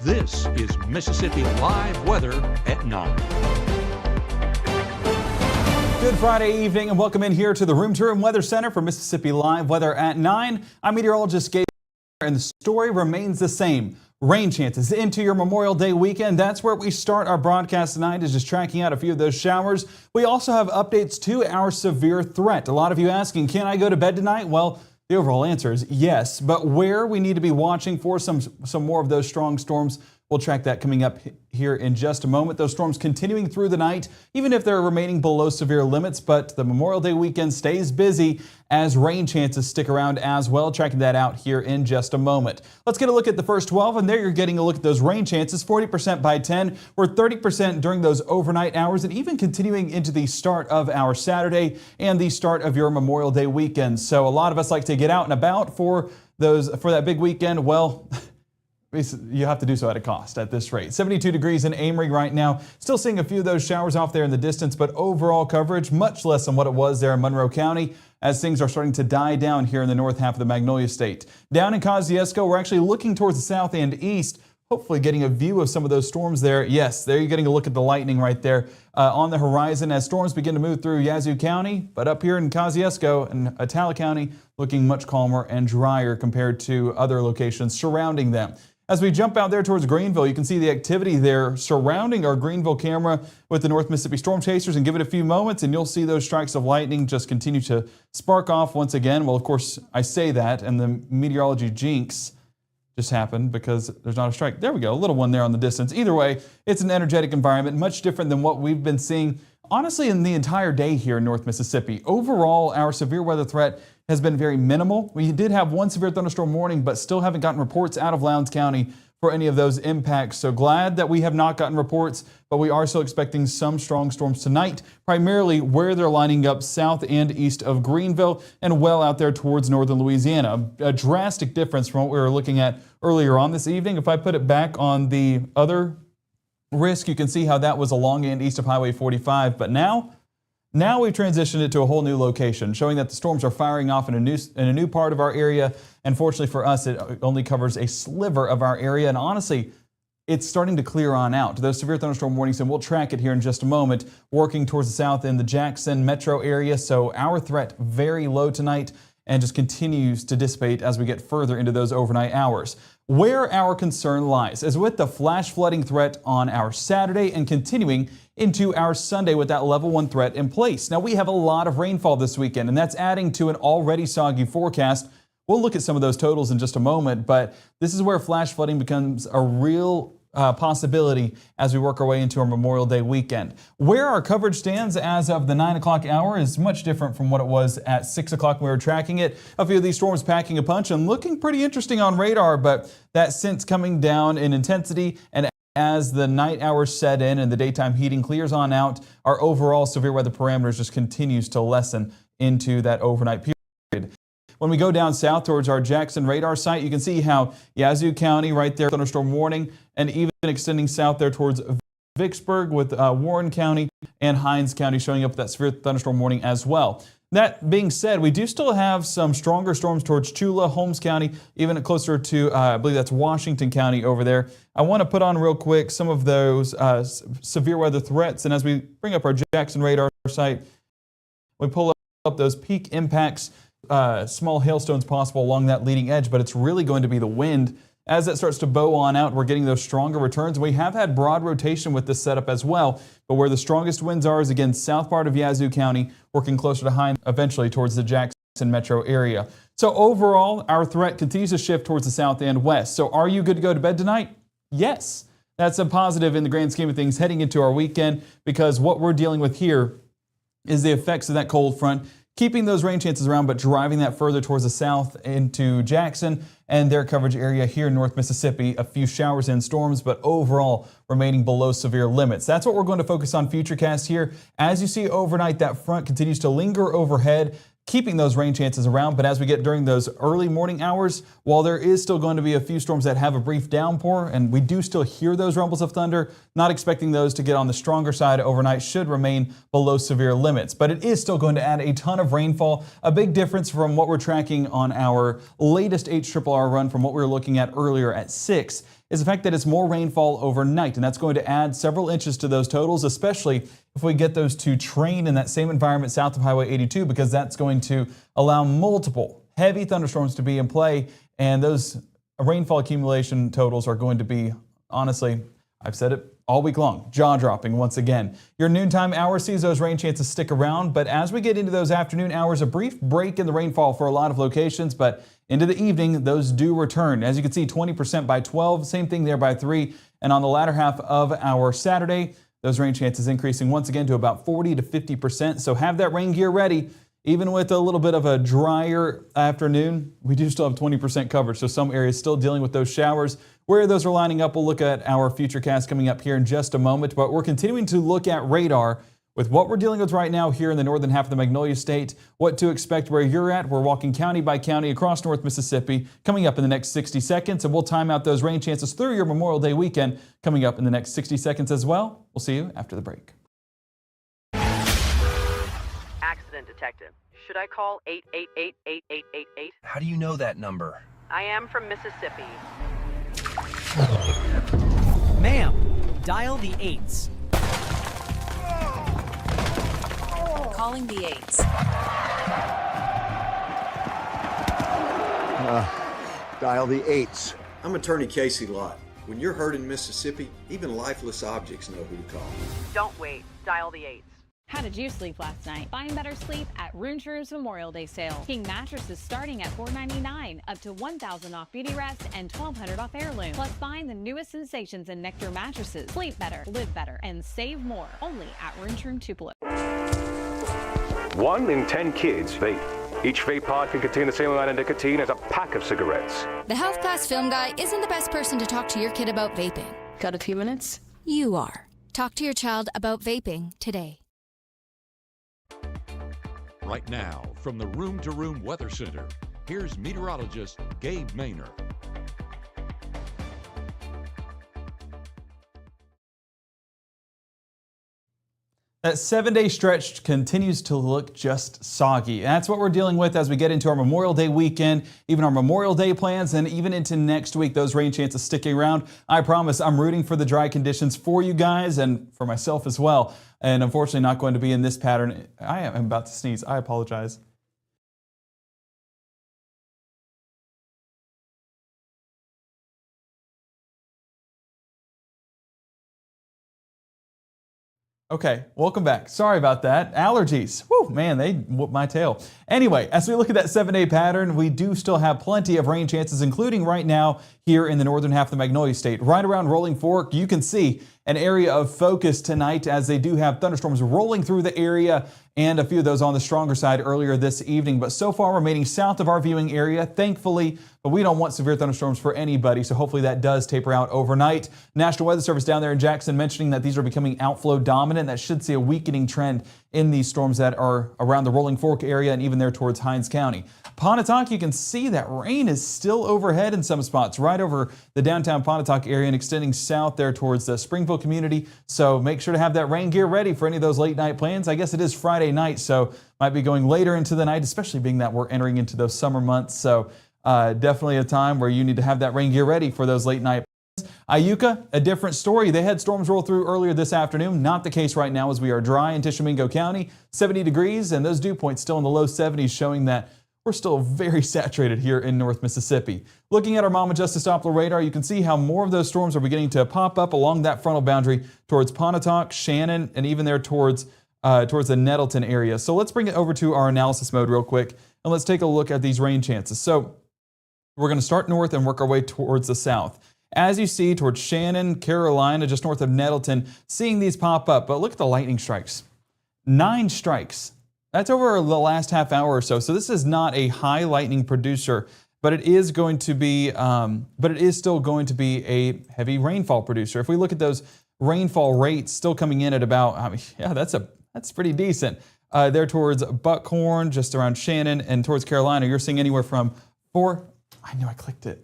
This is Mississippi Live Weather at 9. Good Friday evening and welcome in here to the Room to Room Weather Center for Mississippi Live Weather at 9. I'm meteorologist Gabe and the story remains the same. Rain chances into your Memorial Day weekend. That's where we start our broadcast tonight, is just tracking out a few of those showers. We also have updates to our severe threat. A lot of you asking, can I go to bed tonight? Well, the overall answer is yes, but where we need to be watching for some more of those strong storms, we'll track that coming up here in just a moment. Those storms continuing through the night, even if they're remaining below severe limits, but the Memorial Day weekend stays busy as rain chances stick around as well. Tracking that out here in just a moment. Let's get a look at the first 12, and there you're getting a look at those rain chances, 40% by 10. We're 30% during those overnight hours, and even continuing into the start of our Saturday and the start of your Memorial Day weekend. So a lot of us like to get out and about for that big weekend. Well, you have to do so at a cost at this rate. 72 degrees in Amory right now. Still seeing a few of those showers off there in the distance, but overall coverage much less than what it was there in Monroe County as things are starting to die down here in the north half of the Magnolia State. Down in Kosciuszko, we're actually looking towards the south and east, hopefully getting a view of some of those storms there. Yes, there you're getting a look at the lightning right there on the horizon as storms begin to move through Yazoo County, but up here in Kosciuszko and Atala County looking much calmer and drier compared to other locations surrounding them. As we jump out there towards Greenville, you can see the activity there surrounding our Greenville camera with the North Mississippi Storm Chasers, and give it a few moments and you'll see those strikes of lightning just continue to spark off once again. Well, of course, I say that and the meteorology jinx just happened because there's not a strike. There we go, a little one there on the distance. Either way, it's an energetic environment, much different than what we've been seeing, honestly, in the entire day here in North Mississippi. Overall, our severe weather threat has been very minimal. We did have one severe thunderstorm warning, but still haven't gotten reports out of Lowndes County for any of those impacts. So glad that we have not gotten reports, but we are still expecting some strong storms tonight, primarily where they're lining up south and east of Greenville and well out there towards northern Louisiana. A drastic difference from what we were looking at earlier on this evening. If I put it back on the other risk, you can see how that was along and east of Highway 45, but now we've transitioned it to a whole new location, showing that the storms are firing off in a new part of our area. And fortunately for us, it only covers a sliver of our area. And honestly, it's starting to clear on out. Those severe thunderstorm warnings, and we'll track it here in just a moment, working towards the south in the Jackson metro area. So our threat very low tonight and just continues to dissipate as we get further into those overnight hours. Where our concern lies is with the flash flooding threat on our Saturday and continuing into our Sunday with that level 1 threat in place. Now we have a lot of rainfall this weekend, and that's adding to an already soggy forecast. We'll look at some of those totals in just a moment, but this is where flash flooding becomes a real possibility as we work our way into our Memorial Day weekend. Where our coverage stands as of the 9 o'clock hour is much different from what it was at 6 o'clock when we were tracking it. A few of these storms packing a punch and looking pretty interesting on radar, but that since coming down in intensity, and as the night hours set in and the daytime heating clears on out, our overall severe weather parameters just continues to lessen into that overnight period. When we go down south towards our Jackson radar site, you can see how Yazoo County right there, thunderstorm warning, and even extending south there towards Vicksburg with Warren County and Hinds County showing up with that severe thunderstorm warning as well. That being said, we do still have some stronger storms towards Chula, Holmes County, even closer to, I believe that's Washington County over there. I want to put on real quick some of those severe weather threats, and as we bring up our Jackson radar site, we pull up those peak impacts. Small hailstones possible along that leading edge, but it's really going to be the wind. As that starts to bow on out, we're getting those stronger returns. We have had broad rotation with this setup as well, but where the strongest winds are is again south part of Yazoo County, working closer to Hinds, eventually towards the Jackson metro area. So overall, our threat continues to shift towards the south and west. So are you good to go to bed tonight? Yes. That's a positive in the grand scheme of things heading into our weekend, because what we're dealing with here is the effects of that cold front, keeping those rain chances around, but driving that further towards the south into Jackson and their coverage area here in North Mississippi. A few showers and storms, but overall remaining below severe limits. That's what we're going to focus on futurecast here. As you see overnight, that front continues to linger overhead, keeping those rain chances around. But as we get during those early morning hours, while there is still going to be a few storms that have a brief downpour, and we do still hear those rumbles of thunder, not expecting those to get on the stronger side overnight, should remain below severe limits. But it is still going to add a ton of rainfall, a big difference from what we're tracking on our latest HRRR run from what we were looking at earlier at 6. is the fact that it's more rainfall overnight, and that's going to add several inches to those totals, especially if we get those to train in that same environment south of Highway 82, because that's going to allow multiple heavy thunderstorms to be in play, and those rainfall accumulation totals are going to be, honestly, I've said it all week long, jaw-dropping once again. Your noontime hour sees those rain chances stick around, but as we get into those afternoon hours, a brief break in the rainfall for a lot of locations, but into the evening, those do return. As you can see, 20% by 12, same thing there by 3, and on the latter half of our Saturday, those rain chances increasing once again to about 40 to 50%, so have that rain gear ready. Even with a little bit of a drier afternoon, we do still have 20% coverage, so some areas still dealing with those showers. Where those are lining up, we'll look at our future cast coming up here in just a moment, but we're continuing to look at radar with what we're dealing with right now here in the northern half of the Magnolia State, what to expect where you're at. We're walking county by county across North Mississippi coming up in the next 60 seconds, and we'll time out those rain chances through your Memorial Day weekend coming up in the next 60 seconds as well. We'll see you after the break. Accident detective. Should I call 888-8888? How do you know that number? I am from Mississippi. Ma'am, dial the 8s. Calling the 8s. Dial the 8s. I'm Attorney Casey Lott. When you're hurt in Mississippi, even lifeless objects know who to call. Don't wait. Dial the 8s. How did you sleep last night? Find better sleep at Room Tour's Memorial Day sale. King mattresses starting at $4.99, up to $1,000 off Beauty Rest and $1,200 off Heirloom. Plus, find the newest sensations in Nectar mattresses. Sleep better, live better, and save more. Only at Room Tour Tupelo. 1 in 10 kids vape. Each vape pod can contain the same amount of nicotine as a pack of cigarettes. The Health Class Film Guy isn't the best person to talk to your kid about vaping. Got a few minutes? You are. Talk to your child about vaping today. Right now, from the Room to Room Weather Center, here's meteorologist Gabe Maynor. That 7-day stretch continues to look just soggy. That's what we're dealing with as we get into our Memorial Day weekend, even our Memorial Day plans, and even into next week, those rain chances sticking around. I promise I'm rooting for the dry conditions for you guys and for myself as well. And unfortunately not going to be in this pattern. I am about to sneeze. I apologize. Okay, welcome back. Sorry about that. Allergies. Whew, man, they whooped my tail. Anyway, as we look at that 7-day pattern, we do still have plenty of rain chances, including right now here in the northern half of the Magnolia State. Right around Rolling Fork, you can see an area of focus tonight as they do have thunderstorms rolling through the area and a few of those on the stronger side earlier this evening. But so far remaining south of our viewing area, thankfully, but we don't want severe thunderstorms for anybody, so hopefully that does taper out overnight. National Weather Service down there in Jackson mentioning that these are becoming outflow dominant. That should see a weakening trend in these storms that are around the Rolling Fork area and even there towards Hinds County. Pontotoc, you can see that rain is still overhead in some spots, right over the downtown Pontotoc area and extending south there towards the Springville community. So make sure to have that rain gear ready for any of those late night plans. I guess it is Friday night, so might be going later into the night, especially being that we're entering into those summer months. So definitely a time where you need to have that rain gear ready for those late night plans. Iuka, a different story. They had storms roll through earlier this afternoon. Not the case right now as we are dry in Tishomingo County, 70 degrees, and those dew points still in the low 70s, showing that we're still very saturated here in North Mississippi. Looking at our Mama Justice Doppler radar, you can see how more of those storms are beginning to pop up along that frontal boundary towards Pontotoc, Shannon, and even there towards the Nettleton area. So let's bring it over to our analysis mode real quick, and let's take a look at these rain chances. So we're going to start north and work our way towards the south. As you see towards Shannon, Carolina, just north of Nettleton, seeing these pop up. But look at the lightning strikes. 9 strikes. That's over the last half hour or so. So this is not a high lightning producer, but it is going to be, still going to be a heavy rainfall producer. If we look at those rainfall rates still coming in at about, that's pretty decent. There towards Buckhorn, just around Shannon, and towards Carolina, you're seeing anywhere from 4. I knew I clicked it.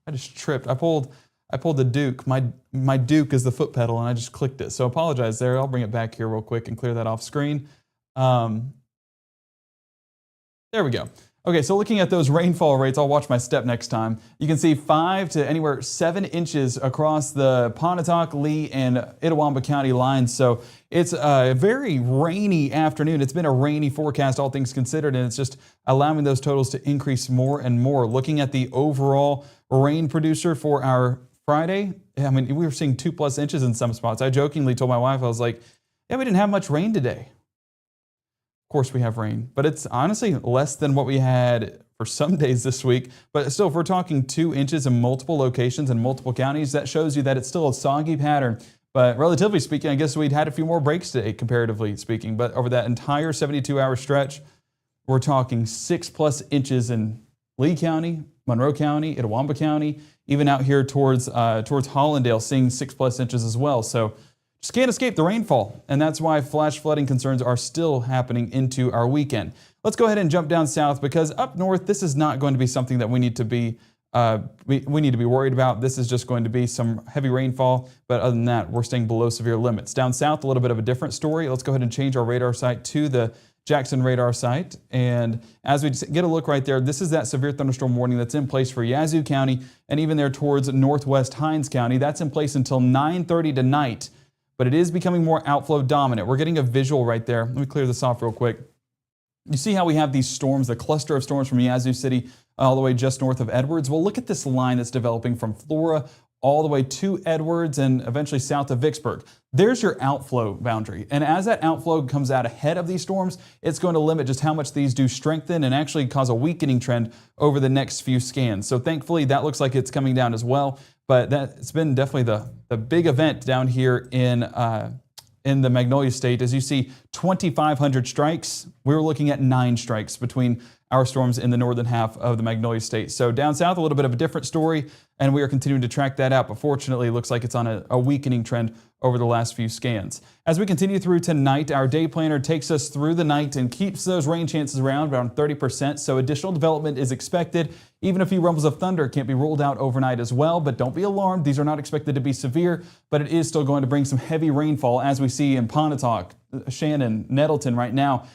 I just tripped. I pulled the Duke. My Duke is the foot pedal, and I just clicked it. So apologize there. I'll bring it back here real quick and clear that off screen. There we go. Okay, so looking at those rainfall rates, I'll watch my step next time. You can see 5 to anywhere 7 inches across the Pontotoc, Lee, and Itawamba County lines. So it's a very rainy afternoon. It's been a rainy forecast, all things considered, and it's just allowing those totals to increase more and more. Looking at the overall rain producer for our Friday, I mean, we were seeing 2+ inches in some spots. I jokingly told my wife, I was like, yeah, we didn't have much rain today. Of course we have rain, but it's honestly less than what we had for some days this week. But still, if we're talking 2 inches in multiple locations in multiple counties, that shows you that it's still a soggy pattern. But relatively speaking, I guess we'd had a few more breaks today, comparatively speaking. But over that entire 72-hour stretch, we're talking 6+ inches in Lee County, Monroe County, Itawamba County, even out here towards Hollandale, seeing 6+ inches as well. So just can't escape the rainfall, and that's why flash flooding concerns are still happening into our weekend. Let's go ahead and jump down south, because up north, this is not going to be something that we need to be worried about. This is just going to be some heavy rainfall, but other than that, we're staying below severe limits. Down south, a little bit of a different story. Let's go ahead and change our radar site to the Jackson radar site, and as we get a look right there, this is that severe thunderstorm warning that's in place for Yazoo County, and even there towards northwest Hinds County. That's in place until 9:30 tonight. But it is becoming more outflow dominant. We're getting a visual right there. Let me clear this off real quick. You see how we have these storms, the cluster of storms from Yazoo City all the way just north of Edwards? Well, look at this line that's developing from Flora all the way to Edwards and eventually south of Vicksburg. There's your outflow boundary. And as that outflow comes out ahead of these storms, it's going to limit just how much these do strengthen and actually cause a weakening trend over the next few scans. So thankfully, that looks like it's coming down as well. But that's been definitely the big event down here in the Magnolia State. As you see, 2,500 strikes. We were looking at 9 strikes between our storms in the northern half of the Magnolia State. So down south, a little bit of a different story, and we are continuing to track that out. But fortunately, it looks like it's on a weakening trend over the last few scans. As we continue through tonight, our day planner takes us through the night and keeps those rain chances around 30%. So additional development is expected. Even a few rumbles of thunder can't be ruled out overnight as well, but don't be alarmed. These are not expected to be severe, but it is still going to bring some heavy rainfall, as we see in Pontotoc, Shannon, Nettleton right now.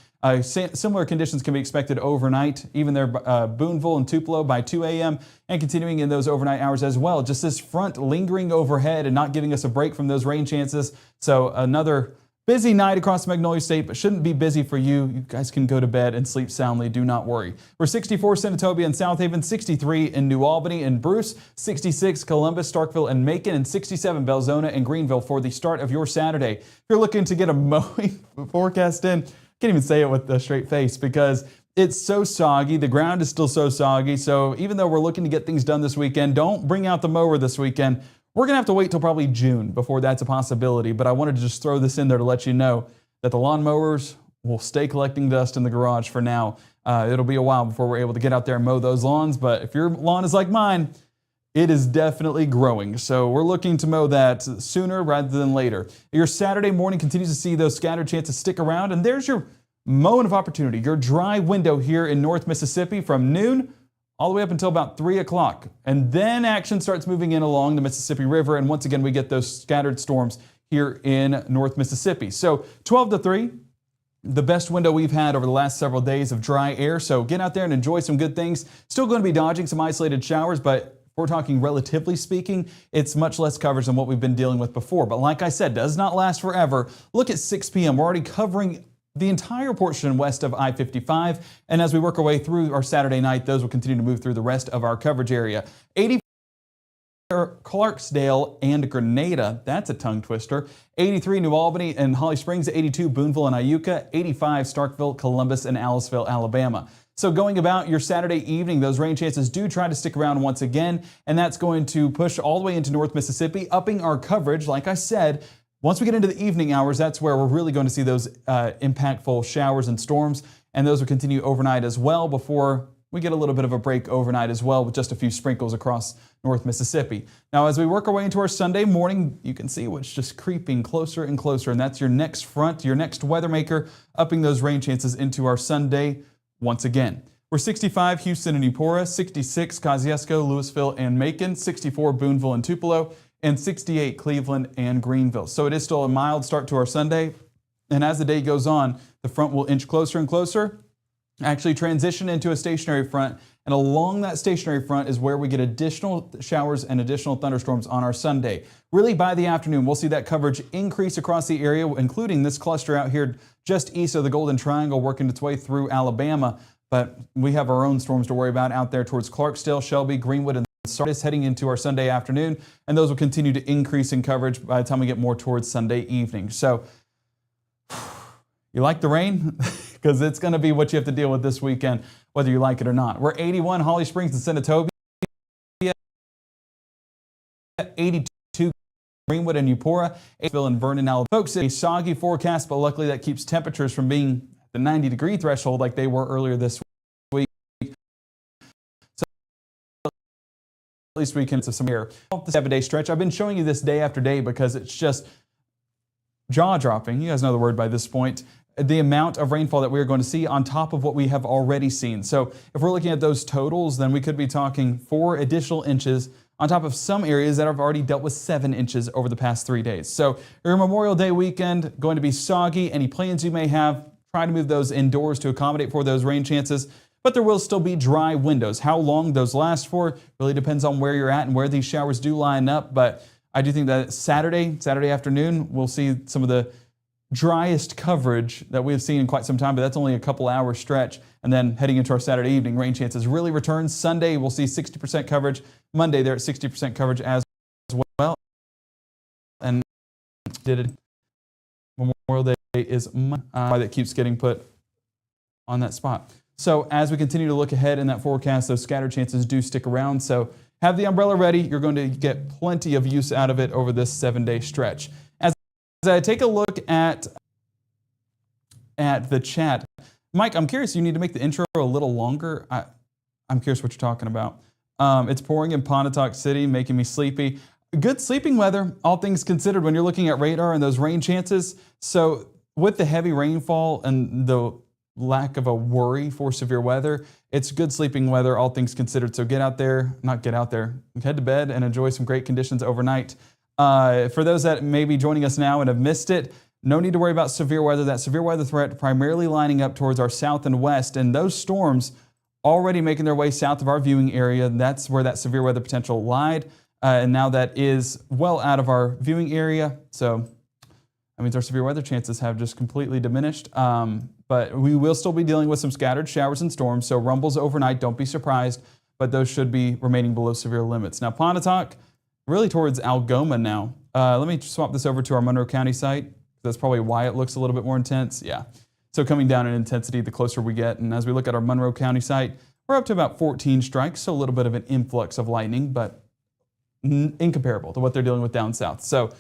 Similar conditions can be expected overnight, even there Boonville and Tupelo by 2 a.m. and continuing in those overnight hours as well. Just this front lingering overhead and not giving us a break from those rain chances. So another busy night across Magnolia State, but shouldn't be busy for you. You guys can go to bed and sleep soundly. Do not worry. We're 64 Senatobia and South Haven, 63 in New Albany and Bruce, 66 Columbus, Starkville, and Macon, and 67 Belzona and Greenville for the start of your Saturday. If you're looking to get a mowing forecast in, can't even say it with a straight face because it's so soggy. The ground is still so soggy. So even though we're looking to get things done this weekend, don't bring out the mower this weekend. We're going to have to wait till probably June before that's a possibility. But I wanted to just throw this in there to let you know that the lawnmowers will stay collecting dust in the garage for now. It'll be a while before we're able to get out there and mow those lawns. But if your lawn is like mine, it is definitely growing. So we're looking to mow that sooner rather than later. Your Saturday morning continues to see those scattered chances stick around. And there's your moment of opportunity, your dry window here in North Mississippi from noon all the way up until about 3 o'clock. And then action starts moving in along the Mississippi River. And once again, we get those scattered storms here in North Mississippi. So 12 to 3. The best window we've had over the last several days of dry air. So get out there and enjoy some good things. Still going to be dodging some isolated showers, but we're talking relatively speaking, it's much less coverage than what we've been dealing with before. But like I said, does not last forever. Look at 6 p.m. We're already covering the entire portion west of I-55. And as we work our way through our Saturday night, those will continue to move through the rest of our coverage area. 80 Clarksdale and Grenada, that's a tongue twister. 83 New Albany and Holly Springs, 82 Boonville and Iuka, 85 Starkville, Columbus, and Aliceville, Alabama. So going about your Saturday evening, those rain chances do try to stick around once again, and that's going to push all the way into North Mississippi, upping our coverage. Like I said, once we get into the evening hours, that's where we're really going to see those impactful showers and storms, and those will continue overnight as well before we get a little bit of a break overnight as well with just a few sprinkles across North Mississippi. Now, as we work our way into our Sunday morning, you can see what's just creeping closer and closer, and that's your next front, your next weather maker, upping those rain chances into our Sunday once again. We're 65 Houston and Eupora, 66 Kosciuszko, Louisville, and Macon, 64 Boonville and Tupelo, and 68 Cleveland and Greenville. So it is still a mild start to our Sunday, and as the day goes on, the front will inch closer and closer, actually transition into a stationary front, and along that stationary front is where we get additional showers and additional thunderstorms on our Sunday. Really by the afternoon, we'll see that coverage increase across the area, including this cluster out here just east of the Golden Triangle working its way through Alabama. But we have our own storms to worry about out there towards Clarksdale, Shelby, Greenwood, and Sardis heading into our Sunday afternoon, and those will continue to increase in coverage by the time we get more towards Sunday evening. So you like the rain? Because it's going to be what you have to deal with this weekend, whether you like it or not. We're 81 Holly Springs and Senatobia, 82 Greenwood and Eupora, 8ville and Vernon, Alabama. Folks, a soggy forecast, but luckily that keeps temperatures from being at the 90-degree threshold like they were earlier this week. So at least we can have some air. The 7-day stretch, I've been showing you this day after day because it's just jaw-dropping. You guys know the word by this point. The amount of rainfall that we are going to see on top of what we have already seen. So if we're looking at those totals, then we could be talking 4 additional inches on top of some areas that have already dealt with 7 inches over the past 3 days. So your Memorial Day weekend going to be soggy. Any plans you may have, try to move those indoors to accommodate for those rain chances. But there will still be dry windows. How long those last for really depends on where you're at and where these showers do line up. But I do think that Saturday afternoon, we'll see some of the driest coverage that we have seen in quite some time, but that's only a couple hour stretch. And then heading into our Saturday evening, rain chances really return. Sunday, we'll see 60% coverage. Monday, they're at 60% coverage as well. And Memorial Day is why that keeps getting put on that spot. So as we continue to look ahead in that forecast, those scattered chances do stick around. So have the umbrella ready. You're going to get plenty of use out of it over this 7-day stretch. As I take a look at the chat, Mike, I'm curious, you need to make the intro a little longer. I'm curious what you're talking about. It's pouring in Pontotoc City, making me sleepy. Good sleeping weather, all things considered, when you're looking at radar and those rain chances. So with the heavy rainfall and the lack of a worry for severe weather, it's good sleeping weather, all things considered. So head to bed and enjoy some great conditions overnight. For those that may be joining us now and have missed it, no need to worry about severe weather. That severe weather threat primarily lining up towards our south and west, and those storms already making their way south of our viewing area. That's where that severe weather potential lied, and now that is well out of our viewing area. So that means our severe weather chances have just completely diminished. But we will still be dealing with some scattered showers and storms, so rumbles overnight, don't be surprised, but those should be remaining below severe limits. Now Pontotoc, really towards Algoma now. Let me swap this over to our Monroe County site. That's probably why it looks a little bit more intense. Yeah. So coming down in intensity the closer we get. And as we look at our Monroe County site, we're up to about 14 strikes. So a little bit of an influx of lightning, but incomparable to what they're dealing with down south. So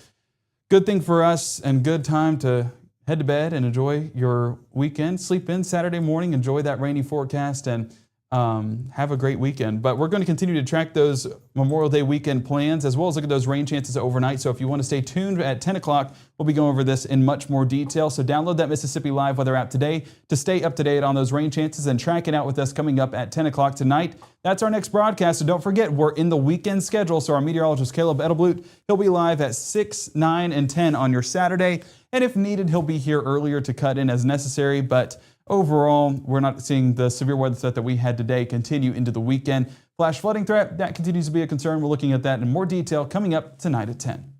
good thing for us and good time to head to bed and enjoy your weekend. Sleep in Saturday morning, enjoy that rainy forecast, and have a great weekend. But we're going to continue to track those Memorial Day weekend plans as well as look at those rain chances overnight. So if you want to stay tuned at 10 o'clock, we'll be going over this in much more detail. So download that Mississippi Live weather app today to stay up to date on those rain chances and track it out with us coming up at 10 o'clock tonight. That's our next broadcast. So don't forget, we're in the weekend schedule. So our meteorologist, Caleb Edelblut, he'll be live at 6, 9, and 10 on your Saturday. And if needed, he'll be here earlier to cut in as necessary. But overall, we're not seeing the severe weather threat that we had today continue into the weekend. Flash flooding threat, that continues to be a concern. We're looking at that in more detail coming up tonight at 10.